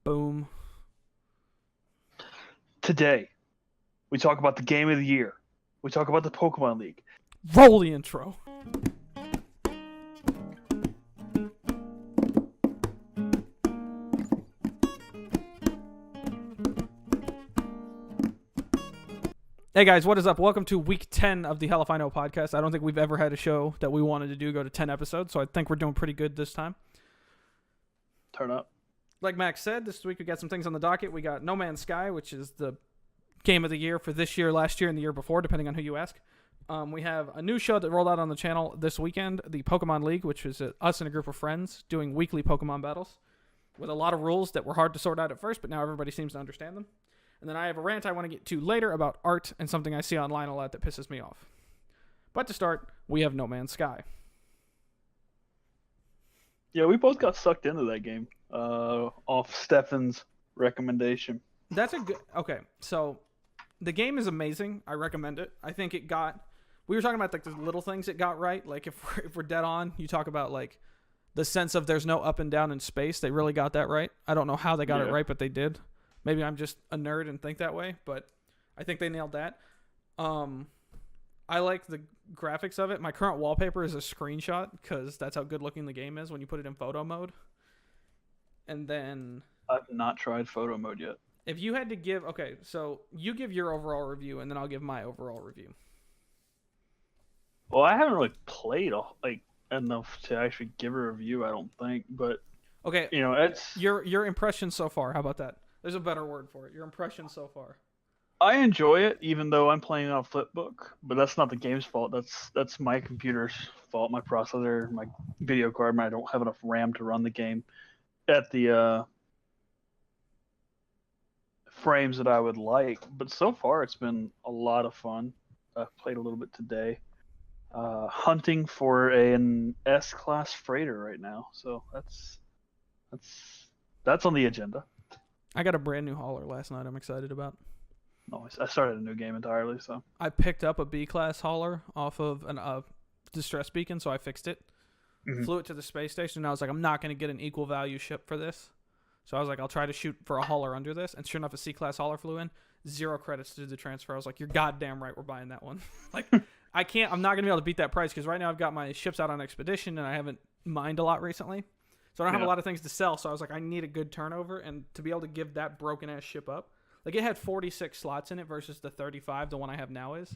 Boom. Today, we talk about the game of the year. We talk about the Pokemon League. Roll the intro. Hey guys, what is up? Welcome to week 10 of the Hell If I Know podcast. I don't think we've ever had a show that we wanted to do go to 10 episodes, so I think we're doing pretty good this time. Turn up. Like Max said, this week we got some things on the docket. We got No Man's Sky, which is the game of the year for this year, last year, and the year before, depending on who you ask. We have a new show that rolled out on the channel this weekend, the Pokemon League, which is us and a group of friends doing weekly Pokemon battles with a lot of rules that were hard to sort out at first, but now everybody seems to understand them. And then I have a rant I want to get to later about art and something I see online a lot that pisses me off. But to start, we have No Man's Sky. Yeah, we both got sucked into that game off Stefan's recommendation. That's a good... Okay, so the game is amazing. I recommend it. I think it got... We were talking about like the little things it got right. Like if we're dead on, you talk about like the sense of there's no up and down in space. They really got that right. I don't know how they got it right, but they did. Maybe I'm just a nerd and think that way, but I think they nailed that. I like the graphics of it. My current wallpaper is a screenshot because that's how good looking the game is when you put it in photo mode. And then... I've not tried photo mode yet. If you had to give... Okay, so you give your overall review, and then I'll give my overall review. Well, I haven't really played enough to actually give a review, I don't think, but... Okay, it's... Your impression so far, how about that? There's a better word for it. Your impression so far. I enjoy it, even though I'm playing on a flipbook, but that's not the game's fault. That's my computer's fault, my processor, my video card. I don't have enough RAM to run the game at the frames that I would like. But so far, it's been a lot of fun. I've played a little bit today. Hunting for an S-class freighter right now, so that's on the agenda. I got a brand new hauler last night I'm excited about. Nice. I started a new game entirely, so. I picked up a B-class hauler off of a distress beacon, so I fixed it. Mm-hmm. Flew it to the space station, and I was like, I'm not going to get an equal value ship for this. So I was like, I'll try to shoot for a hauler under this. And sure enough, a C-class hauler flew in. 0 credits to do the transfer. I was like, you're goddamn right we're buying that one. Like, I'm not going to be able to beat that price because right now I've got my ships out on expedition, and I haven't mined a lot recently. So I don't have a lot of things to sell, so I was like, I need a good turnover, and to be able to give that broken-ass ship up. Like, it had 46 slots in it versus the 35 the one I have now is.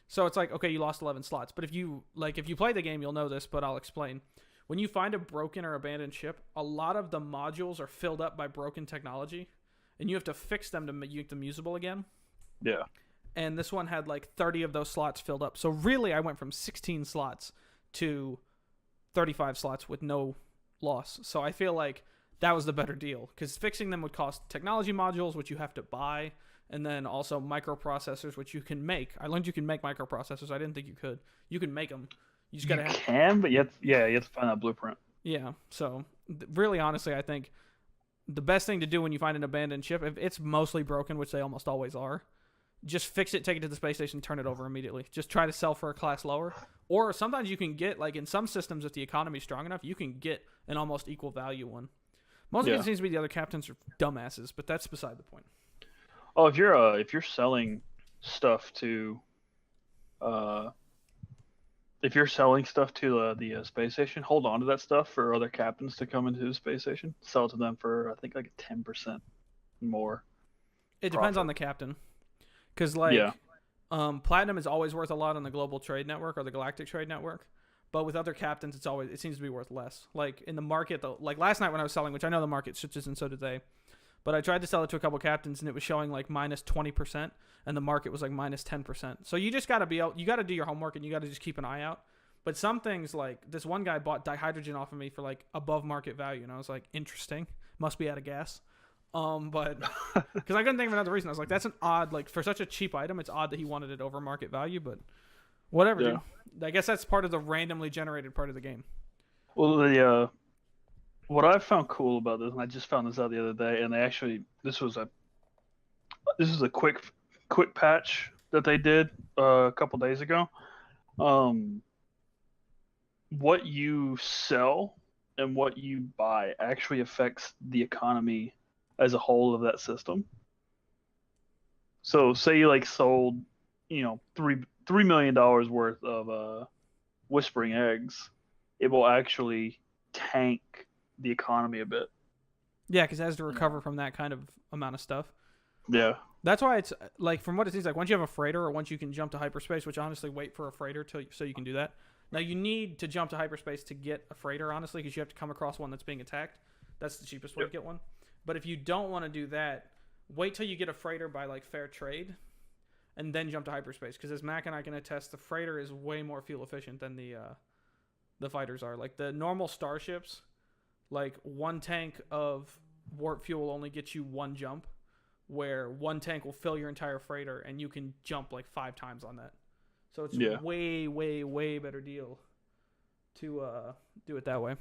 So it's like, okay, you lost 11 slots. But if you play the game, you'll know this, but I'll explain. When you find a broken or abandoned ship, a lot of the modules are filled up by broken technology, and you have to fix them to make them usable again. Yeah. And this one had like 30 of those slots filled up. So really, I went from 16 slots to 35 slots with no loss. So I feel like that was the better deal because fixing them would cost technology modules, which you have to buy, and then also microprocessors, which you can make. I learned you can make microprocessors. I didn't think you could. You can make them. You just gotta but you have to find that blueprint. Yeah. So really, honestly, I think the best thing to do when you find an abandoned ship, if it's mostly broken, which they almost always are, just fix it, take it to the space station, turn it over immediately. Just try to sell for a class lower. Or sometimes you can get, like in some systems, if the economy's strong enough, you can get an almost equal value one. Most of it seems to be the other captains are dumbasses, but that's beside the point. Oh, if you're selling stuff to, the space station, hold on to that stuff for other captains to come into the space station. Sell it to them for I think like 10% more. It depends on the captain. Because, Platinum is always worth a lot on the Global Trade Network or the Galactic Trade Network. But with other captains, it seems to be worth less. Like, in the market, like last night when I was selling, which I know the market switches and so did they. But I tried to sell it to a couple captains, and it was showing, like, minus 20%, and the market was, like, minus 10%. So you just got to you got to do your homework, and you got to just keep an eye out. But some things, like, this one guy bought dihydrogen off of me for, like, above market value. And I was like, interesting. Must be out of gas. But because I couldn't think of another reason. I was like, that's an odd, like, for such a cheap item, it's odd that he wanted it over market value, but whatever, dude. I guess that's part of the randomly generated part of the game. Well, what I found cool about this, and I just found this out the other day, and this was a quick patch that they did a couple days ago. What you sell and what you buy actually affects the economy as a whole of that system. So say you like sold, $3 million worth of whispering eggs, it will actually tank the economy a bit. Yeah, because it has to recover from that kind of amount of stuff. Yeah. That's why it's like, from what it seems like, once you have a freighter or once you can jump to hyperspace, which honestly, wait for a freighter so you can do that. Now, you need to jump to hyperspace to get a freighter, honestly, because you have to come across one that's being attacked. That's the cheapest way to get one. But if you don't want to do that, wait till you get a freighter by like fair trade and then jump to hyperspace. Because as Mac and I can attest, the freighter is way more fuel efficient than the fighters are. Like the normal starships, like one tank of warp fuel only gets you one jump, where one tank will fill your entire freighter and you can jump like 5 times on that. So it's way, way, way better deal to do it that way.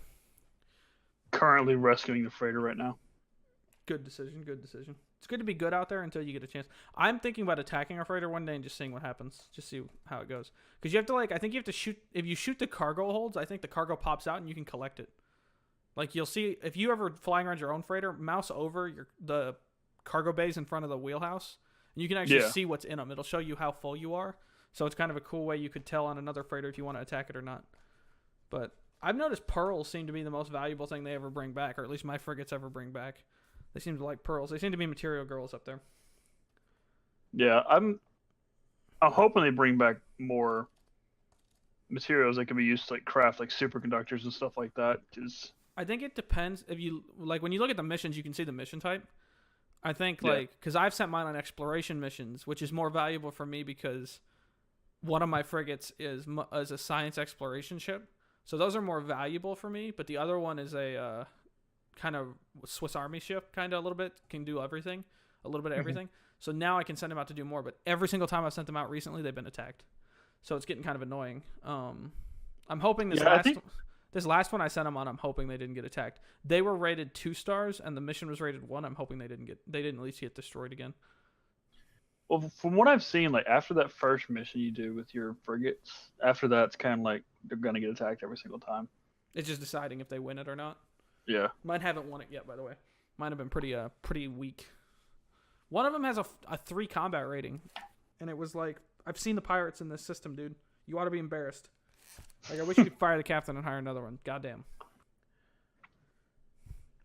Currently rescuing the freighter right now. Good decision. It's good to be good out there until you get a chance. I'm thinking about attacking our freighter one day and just seeing what happens. Just see how it goes. Because you have to I think you have to shoot, if you shoot the cargo holds, I think the cargo pops out and you can collect it. Like you'll see, if you ever flying around your own freighter, mouse over the cargo bays in front of the wheelhouse, and you can actually see what's in them. It'll show you how full you are. So it's kind of a cool way you could tell on another freighter if you want to attack it or not. But I've noticed pearls seem to be the most valuable thing they ever bring back, or at least my frigates ever bring back. They seem to like pearls. They seem to be material girls up there. Yeah, I'm hoping they bring back more materials that can be used to like craft like superconductors and stuff like that. Cause I think it depends. If you like, when you look at the missions, you can see the mission type. I think because I've sent mine on exploration missions, which is more valuable for me because one of my frigates is a science exploration ship, so those are more valuable for me. But the other one is a kind of Swiss Army ship, kind of a little bit, can do everything, a little bit of everything. So now I can send them out to do more. But every single time I've sent them out recently, they've been attacked, so it's getting kind of annoying. I'm hoping this last one I sent them on, I'm hoping they didn't get attacked. They were rated 2 stars, and the mission was rated 1. I'm hoping they didn't at least get destroyed again. Well, from what I've seen, like after that first mission you do with your frigates, after that it's kind of like they're gonna get attacked every single time. It's just deciding if they win it or not. Yeah. Mine haven't won it yet, by the way. Mine have been pretty weak. One of them has a 3 combat rating, and it was like, I've seen the pirates in this system, dude. You ought to be embarrassed. Like, I wish you could fire the captain and hire another one. Goddamn.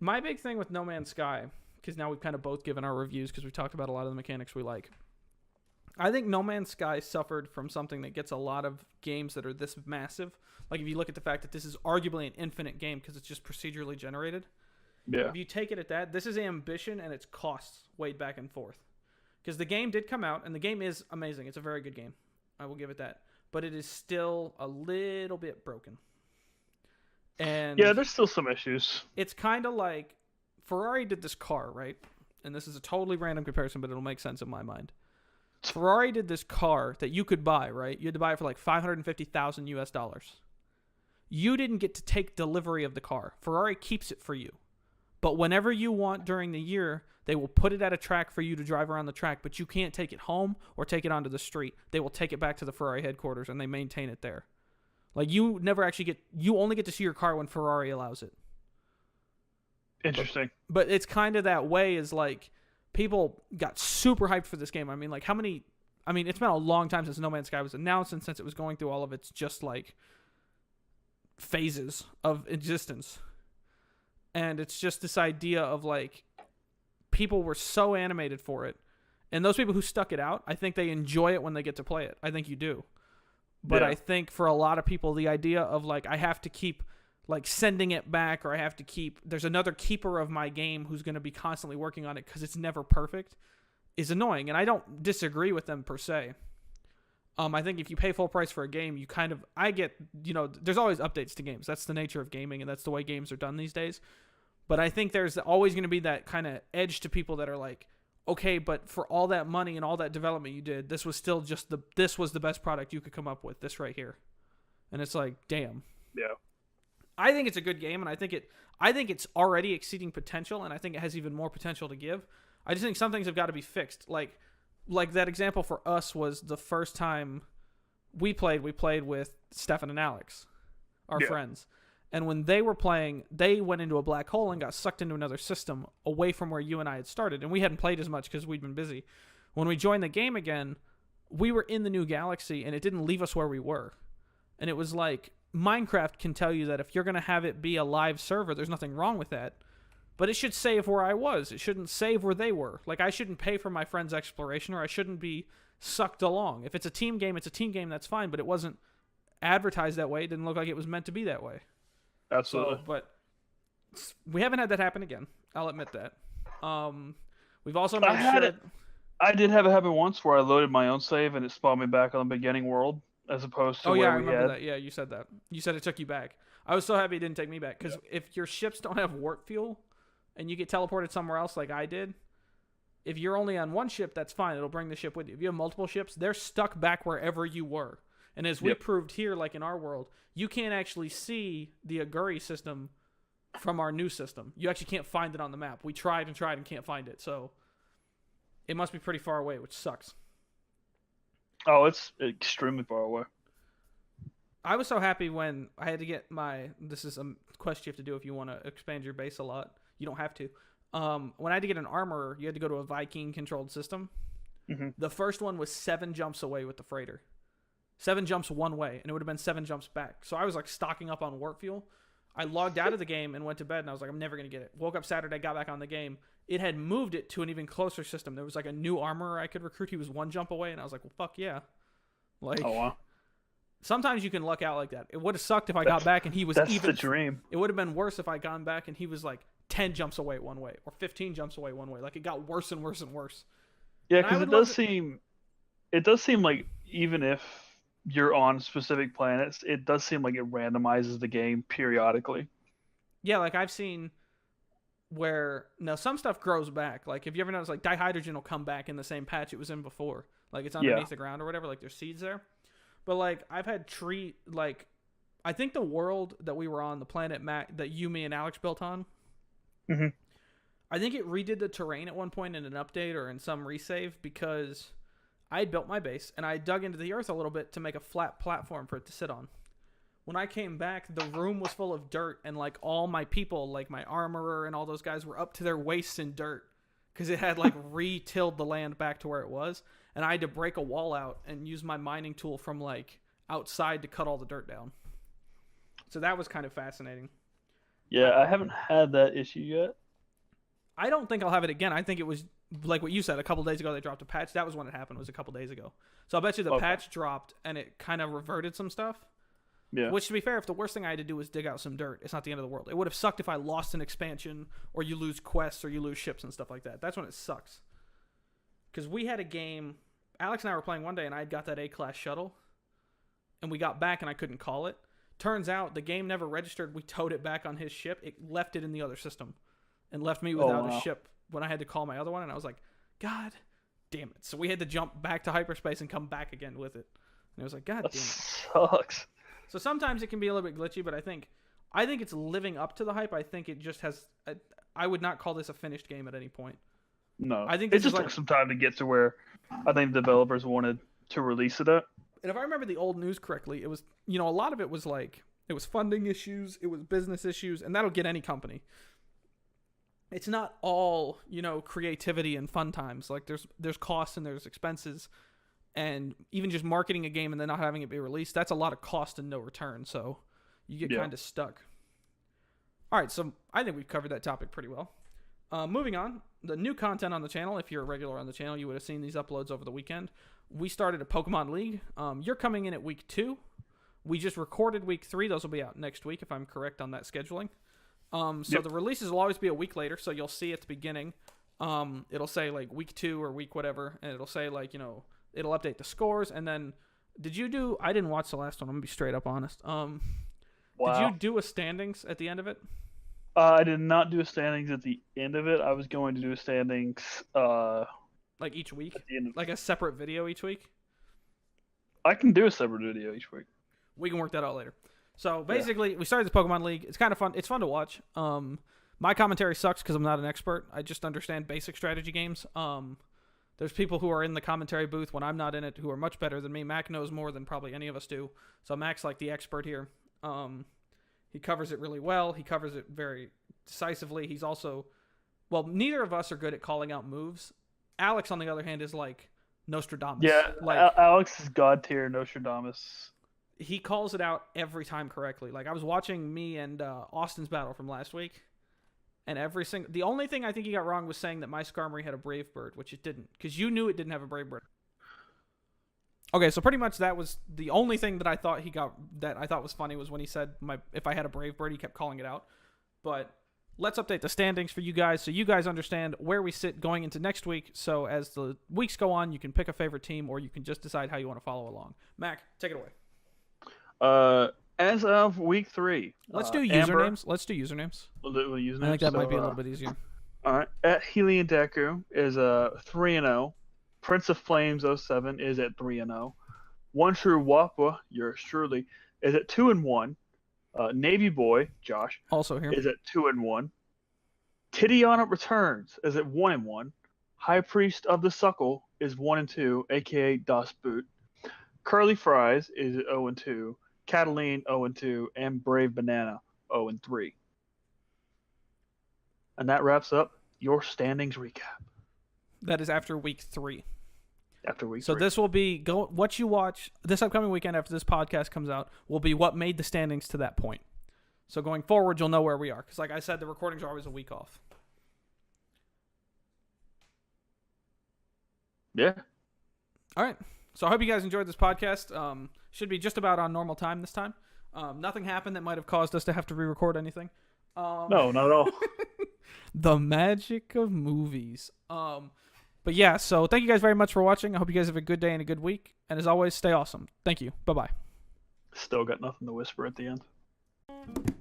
My big thing with No Man's Sky, because now we've kind of both given our reviews because we've talked about a lot of the mechanics we like. I think No Man's Sky suffered from something that gets a lot of games that are this massive. Like, if you look at the fact that this is arguably an infinite game because it's just procedurally generated. Yeah. If you take it at that, this is ambition and its costs weighed back and forth. Because the game did come out, and the game is amazing. It's a very good game. I will give it that. But it is still a little bit broken. And yeah, there's still some issues. It's kind of like Ferrari did this car, right? And this is a totally random comparison, but it'll make sense in my mind. Ferrari did this car that you could buy, right? You had to buy it for like $550,000 US. You didn't get to take delivery of the car. Ferrari keeps it for you. But whenever you want during the year, they will put it at a track for you to drive around the track, but you can't take it home or take it onto the street. They will take it back to the Ferrari headquarters, and they maintain it there. Like, you only get to see your car when Ferrari allows it. Interesting. But it's kind of that way, is like, people got super hyped for this game. I mean, like, it's been a long time since No Man's Sky was announced, and since it was going through all of its just, like, phases of existence. And it's just this idea of, like, people were so animated for it. And those people who stuck it out, I think they enjoy it when they get to play it. I think you do. But yeah. I think for a lot of people, the idea of, like, I have to keep, like, sending it back, or I have to keep, there's another keeper of my game who's going to be constantly working on it because it's never perfect, is annoying. And I don't disagree with them per se. I think if you pay full price for a game, you kind of, there's always updates to games. That's the nature of gaming, and that's the way games are done these days. But I think there's always going to be that kind of edge to people that are like, okay, but for all that money and all that development you did, this was still this was the best product you could come up with, this right here. And it's like, damn. Yeah. I think it's a good game, and I think it's already exceeding potential, and I think it has even more potential to give. I just think some things have got to be fixed. Like that example for us was the first time we played with Stefan and Alex, our friends. And when they were playing, they went into a black hole and got sucked into another system away from where you and I had started. And we hadn't played as much because we'd been busy. When we joined the game again, we were in the new galaxy, and it didn't leave us where we were. And it was like, Minecraft can tell you that if you're going to have it be a live server, there's nothing wrong with that. But it should save where I was. It shouldn't save where they were. Like, I shouldn't pay for my friend's exploration, or I shouldn't be sucked along. If it's a team game, it's a team game, that's fine. But it wasn't advertised that way. It didn't look like it was meant to be that way. Absolutely. So, but we haven't had that happen again. I'll admit that. We've also made sure... I did have it happen once where I loaded my own save and it spawned me back on the beginning world as opposed to I where we remember had. that. Yeah, you said that. You said it took you back. I was so happy it didn't take me back because if your ships don't have warp fuel and you get teleported somewhere else like I did, if you're only on one ship, that's fine. It'll bring the ship with you. If you have multiple ships, they're stuck back wherever you were. And as we proved here, like in our world, you can't actually see the Aguri system from our new system. You actually can't find it on the map. We tried and can't find it. So it must be pretty far away, which sucks. Oh, it's extremely far away. I was so happy when I had to get my... This is a quest you have to do if you want to expand your base a lot. You don't have to. When I had to get an armorer, you had to go to a Viking-controlled system. Mm-hmm. The first one was 7 jumps away with the freighter. 7 jumps one way, and it would have been 7 jumps back. So I was like stocking up on warp fuel. I logged out of the game and went to bed, and I was like, I'm never going to get it. Woke up Saturday, got back on the game. It had moved it to an even closer system. There was like a new armorer I could recruit. He was 1 jump away, and I was like, well, fuck yeah. Like, oh, wow. Sometimes you can luck out like that. It would have sucked if I got back and he was that's even... That's the dream. It would have been worse if I gone back and he was like 10 jumps away one way or 15 jumps away one way. Like, it got worse and worse and worse. Yeah, because it does seem like even if you're on specific planets, it does seem like it randomizes the game periodically. Yeah, like I've seen where... Now, some stuff grows back. Like, if you ever notice, like, dihydrogen will come back in the same patch it was in before. Like, it's underneath the ground or whatever. Like, there's seeds there. But, like, I've had like, I think the world that we were on, the planet that you, me, and Alex built on, mm-hmm. I think it redid the terrain at one point in an update or in some resave because I had built my base and I dug into the earth a little bit to make a flat platform for it to sit on. When I came back, the room was full of dirt and, like, all my people, like my armorer and all those guys were up to their waists in dirt because it had, like, re-tilled the land back to where it was. And I had to break a wall out and use my mining tool from, like, outside to cut all the dirt down. So that was kind of fascinating. Yeah, I haven't had that issue yet. I don't think I'll have it again. I think it was, like what you said, a couple days ago they dropped a patch. That was when it happened, was a couple days ago. So I bet you the patch dropped and it kind of reverted some stuff. Yeah. Which, to be fair, if the worst thing I had to do was dig out some dirt, it's not the end of the world. It would have sucked if I lost an expansion or you lose quests or you lose ships and stuff like that. That's when it sucks. Because we had a game, Alex and I were playing one day, and I had got that A-class shuttle, and we got back, and I couldn't call it. Turns out the game never registered. We towed it back on his ship. It left it in the other system and left me without a ship when I had to call my other one, and I was like, God damn it. So we had to jump back to hyperspace and come back again with it. And I was like, God damn it. Sucks. So sometimes it can be a little bit glitchy, but I think it's living up to the hype. I think it just has... I would not call this a finished game at any point. No, I think it just took some time to get to where I think the developers wanted to release it at. And if I remember the old news correctly, it was, a lot of it was like, it was funding issues, it was business issues, and that'll get any company. It's not all, creativity and fun times. Like, there's costs and there's expenses, and even just marketing a game and then not having it be released, that's a lot of cost and no return, so you get kind of stuck. All right, so I think we've covered that topic pretty well. Moving on, the new content on the channel. If you're a regular on the channel, you would have seen these uploads over the weekend. We started a Pokemon League. You're coming in at week 2. We just recorded week 3. Those will be out next week if I'm correct on that scheduling. So the releases will always be a week later. So you'll see at the beginning, it'll say like week 2 or week whatever, and it'll say like it'll update the scores. And then, I didn't watch the last one. I'm gonna be straight up honest. Wow. Did you do a standings at the end of it? I did not do a standings at the end of it. I was going to do a standings like each week? Like a separate video each week? I can do a separate video each week. We can work that out later. So basically, we started this Pokemon League. It's kind of fun. It's fun to watch. My commentary sucks because I'm not an expert. I just understand basic strategy games. There's people who are in the commentary booth when I'm not in it who are much better than me. Mac knows more than probably any of us do. So Mac's like the expert here. He covers it really well. He covers it very decisively. He's also, well, neither of us are good at calling out moves. Alex, on the other hand, is like Nostradamus. Yeah, like Alex is god tier Nostradamus. he calls it out every time correctly. Like I was watching me and Austin's battle from last week, and the only thing I think he got wrong was saying that my Skarmory had a Brave Bird, which it didn't, because you knew it didn't have a Brave Bird. Okay, so pretty much that was the only thing that I thought he got that I thought was funny was when he said if I had a Brave Bird, he kept calling it out. But let's update the standings for you guys so you guys understand where we sit going into next week. So as the weeks go on, you can pick a favorite team or you can just decide how you want to follow along. Mac, take it away. As of week 3, Let's do Amber, usernames. Let's do usernames. We'll do usernames. I think that might be a little bit easier. All right. At Helian Deku is 3-0. Prince of Flames 07 is at 3-0. One True Wappa, yours truly, is at 2-1. Navy Boy, Josh, Also here. is at 2-1. Tidiana Returns is at 1-1. High Priest of the Suckle is 1-2, aka Das Boot. Curly Fries is at 0-2. Cataline 0-2, and Brave Banana 0-3. And that wraps up your standings recap. That is after week 3. After week So 3. this will be what you watch this upcoming weekend after this podcast comes out will be what made the standings to that point. So going forward, you'll know where we are. Because like I said, the recordings are always a week off. Yeah. All right. So I hope you guys enjoyed this podcast. Should be just about on normal time this time. Nothing happened that might have caused us to have to re-record anything. No, not at all. The magic of movies. But yeah, so thank you guys very much for watching. I hope you guys have a good day and a good week. And as always, stay awesome. Thank you. Bye-bye. Still got nothing to whisper at the end.